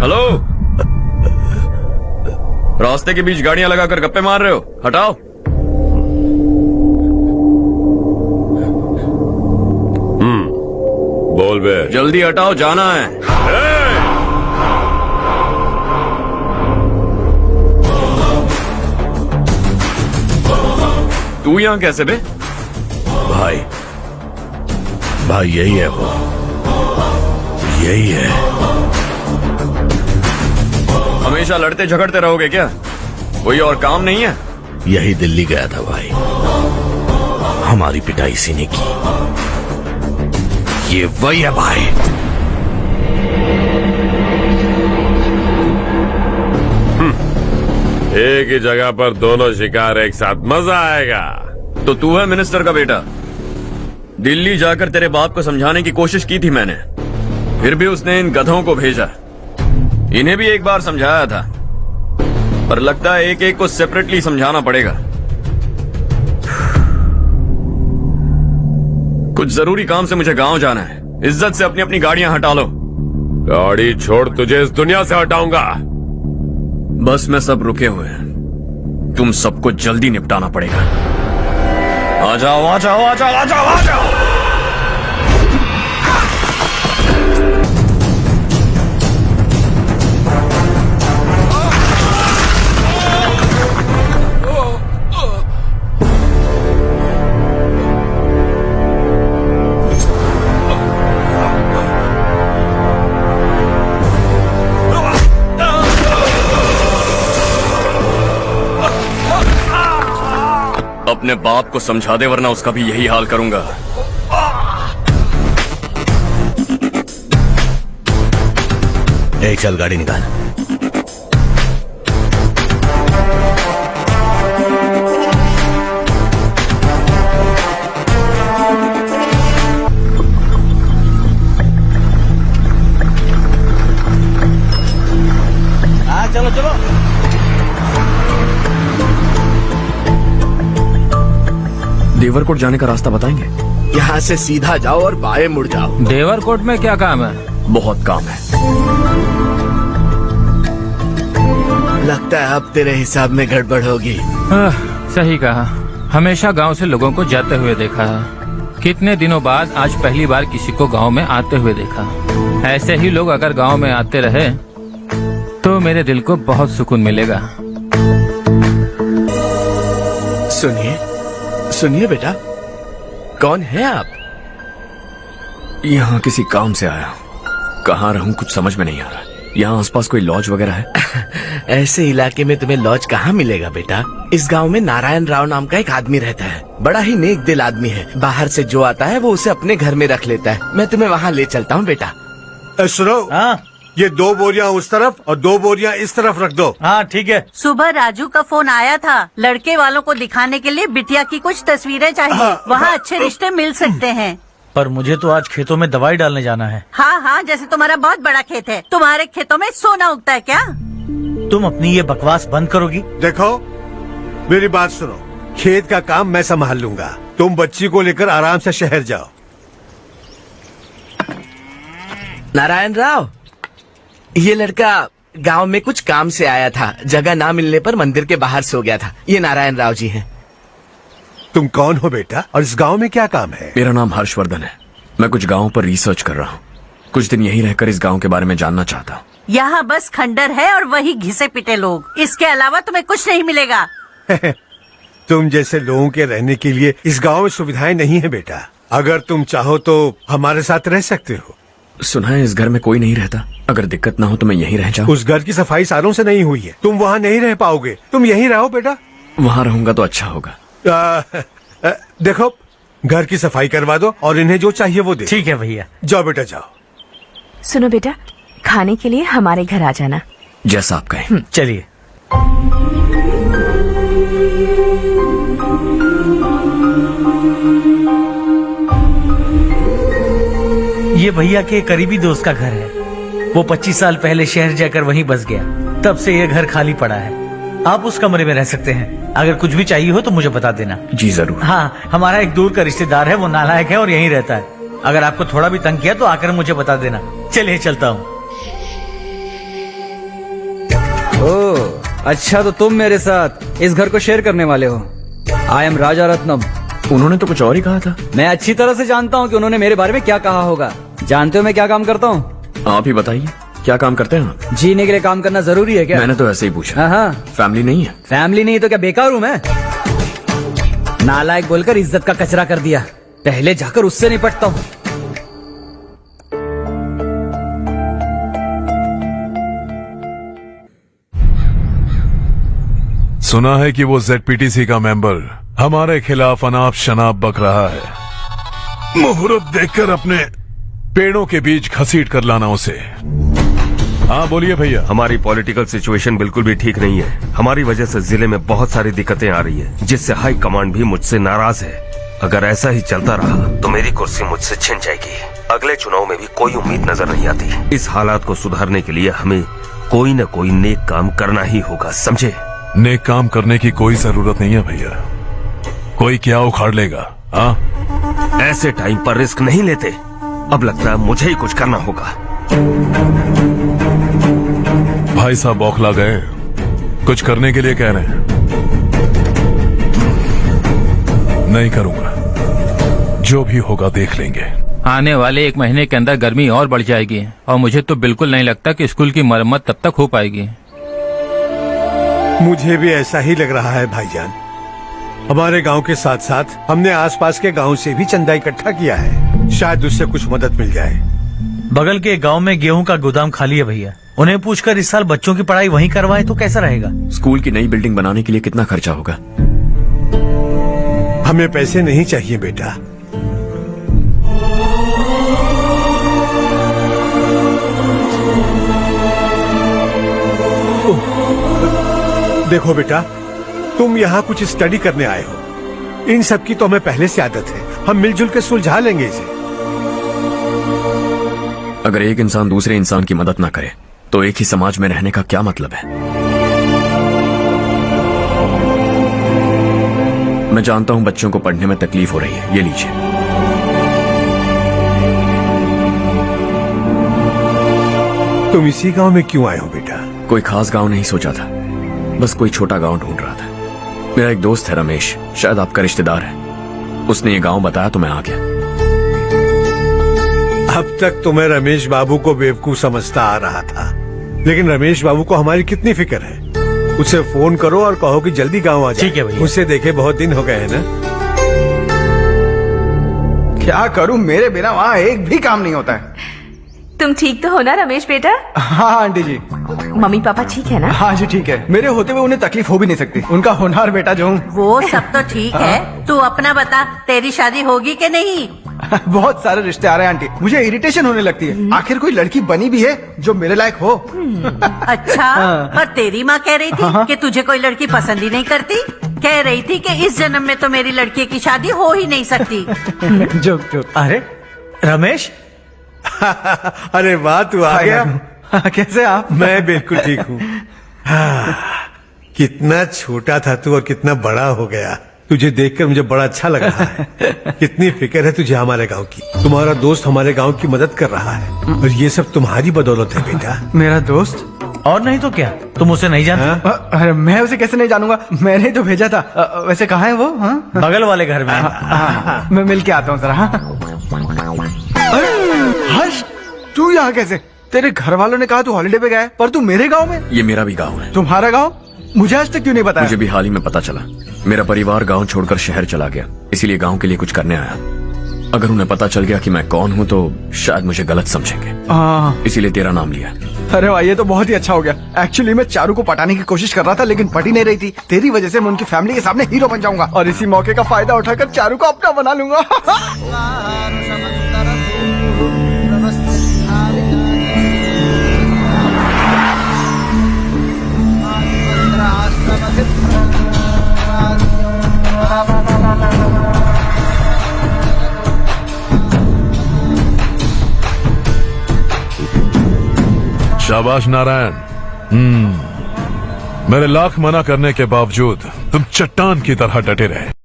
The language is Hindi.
हेलो, रास्ते के बीच गाड़ियां लगाकर गप्पे मार रहे हो, हटाओ। बोल बे। जल्दी हटाओ, जाना है। तू यहाँ कैसे बे? भाई यही है वो, यही है। हमेशा लड़ते झगड़ते रहोगे क्या? कोई और काम नहीं है? यही दिल्ली गया था भाई, हमारी पिटाई इसी ने की। ये वही है भाई। एक ही जगह पर दोनों शिकार एक साथ, मजा आएगा। तो तू है मिनिस्टर का बेटा? दिल्ली जाकर तेरे बाप को समझाने की कोशिश की थी मैंने, फिर भी उसने इन गधों को भेजा। इन्हें भी एक बार समझाया था, पर लगता है एक एक को सेपरेटली समझाना पड़ेगा। कुछ जरूरी काम से मुझे गांव जाना है। इज्जत से अपनी अपनी गाड़ियां हटा लो। गाड़ी छोड़, तुझे इस दुनिया से हटाऊंगा। बस में सब रुके हुए हैं, तुम सबको जल्दी निपटाना पड़ेगा। आ जाओ आ जाओ आ जाओ आ जाओ आ जाओ। अपने बाप को समझा दे, वरना उसका भी यही हाल करूंगा। चल गाड़ी निकाल। चलो चलो। देवरकोट जाने का रास्ता बताएंगे? यहाँ से सीधा जाओ और बाएं मुड़ जाओ। देवरकोट में क्या काम है? बहुत काम है। लगता है अब तेरे हिसाब में गड़बड़ होगी। सही कहा। हमेशा गांव से लोगों को जाते हुए देखा है, कितने दिनों बाद आज पहली बार किसी को गांव में आते हुए देखा। ऐसे ही लोग अगर गांव में आते रहे तो मेरे दिल को बहुत सुकून मिलेगा। सुनिए बेटा, कौन है आप? यहाँ किसी काम से आया हूँ। कहाँ रहूँ कुछ समझ में नहीं आ रहा। यहाँ आसपास कोई लॉज वगैरह है? ऐसे इलाके में तुम्हें लॉज कहाँ मिलेगा बेटा। इस गांव में नारायण राव नाम का एक आदमी रहता है, बड़ा ही नेक दिल आदमी है। बाहर से जो आता है वो उसे अपने घर में रख लेता है। मैं तुम्हें वहाँ ले चलता हूँ बेटा। सुनो, ये 2 बोरियां उस तरफ और 2 बोरियां इस तरफ रख दो। हाँ ठीक है। सुबह राजू का फोन आया था, लड़के वालों को दिखाने के लिए बिटिया की कुछ तस्वीरें चाहिए। वहाँ अच्छे रिश्ते मिल सकते हैं। पर मुझे तो आज खेतों में दवाई डालने जाना है। हाँ, जैसे तुम्हारा बहुत बड़ा खेत है, तुम्हारे खेतों में सोना उगता है क्या? तुम अपनी ये बकवास बंद करोगी? देखो मेरी बात सुनो, खेत का काम मैं संभाल लूंगा। तुम बच्ची को लेकर आराम से शहर जाओ। नारायण राव, ये लड़का गांव में कुछ काम से आया था, जगह ना मिलने पर मंदिर के बाहर सो गया था। ये नारायण राव जी हैं। तुम कौन हो बेटा और इस गांव में क्या काम है? मेरा नाम हर्षवर्धन है। मैं कुछ गाँव पर रिसर्च कर रहा हूँ। कुछ दिन यहीं रहकर इस गाँव के बारे में जानना चाहता हूँ। यहाँ बस खंडर है और वही घिसे पिटे लोग, इसके अलावा तुम्हें कुछ नहीं मिलेगा। तुम जैसे लोगों के रहने के लिए इस गांव में सुविधाएं नहीं है बेटा। अगर तुम चाहो तो हमारे साथ रह सकते हो। सुना है इस घर में कोई नहीं रहता। अगर दिक्कत ना हो तो मैं यहीं रह जाऊँ। उस घर की सफाई सालों से नहीं हुई है, तुम वहाँ नहीं रह पाओगे। तुम यहीं रहो बेटा। वहाँ रहूंगा तो अच्छा होगा। देखो, घर की सफाई करवा दो और इन्हें जो चाहिए वो दे। ठीक है भैया। जाओ बेटा जाओ। सुनो बेटा, खाने के लिए हमारे घर आ जाना। जैसा आप कहें। चलिए। ये भैया के करीबी दोस्त का घर है। वो 25 साल पहले शहर जाकर वहीं बस गया, तब से ये घर खाली पड़ा है। आप उस कमरे में रह सकते हैं। अगर कुछ भी चाहिए हो तो मुझे बता देना। जी जरूर। हाँ, हमारा एक दूर का रिश्तेदार है, वो नालायक है और यहीं रहता है। अगर आपको थोड़ा भी तंग किया तो आकर मुझे बता देना। चलिए चलता हूँ। ओह अच्छा, तो तुम मेरे साथ इस घर को शेयर करने वाले हो। आई एम राजा रत्नम। उन्होंने तो कुछ और ही कहा था। मैं अच्छी तरह से जानता हूँ कि उन्होंने मेरे बारे में क्या कहा होगा। जानते हो मैं क्या काम करता हूँ? आप ही बताइए, क्या काम करते हैं आप? जीने के लिए काम करना जरूरी है क्या? मैंने तो ऐसे ही पूछा। हाँ हाँ। फैमिली नहीं है? फैमिली नहीं तो क्या बेकार हूँ मैं? नालायक बोलकर इज्जत का कचरा कर दिया। पहले जाकर उससे निपटता हूँ। सुना है कि वो ZPTC का मेंबर हमारे खिलाफ अनाप शनाप बक रहा है। मुहूर्त देखकर अपने पेड़ों के बीच घसीट कर लाना उसे। हाँ बोलिए भैया। हमारी पॉलिटिकल सिचुएशन बिल्कुल भी ठीक नहीं है। हमारी वजह से जिले में बहुत सारी दिक्कतें आ रही है, जिससे हाई कमांड भी मुझसे नाराज है। अगर ऐसा ही चलता रहा तो मेरी कुर्सी मुझसे छिन जाएगी। अगले चुनाव में भी कोई उम्मीद नजर नहीं आती। इस हालात को सुधारने के लिए हमें कोई न कोई नेक काम करना ही होगा, समझे? नेक काम करने की कोई जरूरत नहीं है भैया। कोई क्या उखाड़ लेगा? हाँ, ऐसे टाइम पर रिस्क नहीं लेते। अब लगता है मुझे ही कुछ करना होगा। भाई साहब बौखला गए, कुछ करने के लिए कह रहे हैं। नहीं करूंगा, जो भी होगा देख लेंगे। आने वाले 1 महीने के अंदर गर्मी और बढ़ जाएगी और मुझे तो बिल्कुल नहीं लगता कि स्कूल की मरम्मत तब तक हो पाएगी। मुझे भी ऐसा ही लग रहा है भाईजान। हमारे गांव के साथ साथ हमने आसपास के गांव से भी चंदा इकट्ठा किया है, शायद उससे कुछ मदद मिल जाए। बगल के गांव में गेहूं का गोदाम खाली है भैया, उन्हें पूछकर इस साल बच्चों की पढ़ाई वहीं करवाएं तो कैसा रहेगा? स्कूल की नई बिल्डिंग बनाने के लिए कितना खर्चा होगा? हमें पैसे नहीं चाहिए बेटा। देखो बेटा, तुम यहाँ कुछ स्टडी करने आए हो। इन सब की तो हमें पहले से आदत है। हम मिलजुल के सुलझा लेंगे इसे। अगर एक इंसान दूसरे इंसान की मदद ना करे तो एक ही समाज में रहने का क्या मतलब है? मैं जानता हूं बच्चों को पढ़ने में तकलीफ हो रही है, ये लीजिए। तुम इसी गांव में क्यों आए हो बेटा? कोई खास गांव नहीं सोचा था, बस कोई छोटा गांव ढूंढ रहा था। मेरा एक दोस्त है रमेश, शायद आपका रिश्तेदार है। उसने ये गांव बताया तो मैं आ गया। अब तक तो मैं रमेश बाबू को बेवकूफ समझता आ रहा था, लेकिन रमेश बाबू को हमारी कितनी फिक्र है। उसे फोन करो और कहो कि जल्दी गांव आ जाए। ठीक है भैया। उसे देखे बहुत दिन हो गए हैं ना। क्या करूं, मेरे बिना वहाँ एक भी काम नहीं होता है। तुम ठीक तो हो ना रमेश बेटा? हाँ आंटी जी। मम्मी पापा ठीक है ना? हाँ जी ठीक है। मेरे होते हुए उन्हें तकलीफ हो भी नहीं सकती। उनका होनहार बेटा जो हूँ। वो सब तो ठीक है, तू अपना बता, तेरी शादी होगी कि नहीं? बहुत सारे रिश्ते आ रहे हैं आंटी, मुझे इरिटेशन होने लगती है। आखिर कोई लड़की बनी भी है जो मेरे लायक हो। अच्छा, पर तेरी माँ कह रही थी कि तुझे कोई लड़की पसंद ही नहीं करती। कह रही थी कि इस जन्म में तो मेरी लड़की की शादी हो ही नहीं सकती। Joke joke. अरे रमेश, अरे वाह, तू आ गया। कैसे आप? मैं बिल्कुल ठीक हूँ। कितना छोटा था तू और कितना बड़ा हो गया। तुझे देखकर मुझे बड़ा अच्छा लग रहा है। कितनी फिक्र है तुझे हमारे गांव की। तुम्हारा दोस्त हमारे गांव की मदद कर रहा है और ये सब तुम्हारी बदौलत है बेटा। मेरा दोस्त? और नहीं तो क्या, तुम उसे नहीं जानते? अरे मैं उसे कैसे नहीं जानूंगा, मैंने तो भेजा था। वैसे कहाँ है वो? बगल वाले घर में। मैं मिल के आता हूँ जरा। हर्ष, तू यहाँ कैसे? तेरे घर वालों ने कहा तू हॉलिडे पे गया है, पर तू मेरे गांव में? ये मेरा भी गांव है। तुम्हारा गांव? मुझे आज तक क्यों नहीं बताया? मुझे भी हाल ही में पता चला। मेरा परिवार गांव छोड़कर शहर चला गया, इसीलिए गांव के लिए कुछ करने आया। अगर उन्हें पता चल गया कि मैं कौन हूँ तो शायद मुझे गलत समझेंगे, इसीलिए तेरा नाम लिया। अरे वाह, ये तो बहुत ही अच्छा हो गया। एक्चुअली मैं चारू को पटाने की कोशिश कर रहा था, लेकिन पटी नहीं रही थी। तेरी वजह से मैं उनकी फैमिली के सामने हीरो बन जाऊंगा और इसी मौके का फायदा उठाकर चारू को अपना बना लूंगा। शाबाश नारायण। मेरे लाख मना करने के बावजूद तुम चट्टान की तरह डटे रहे।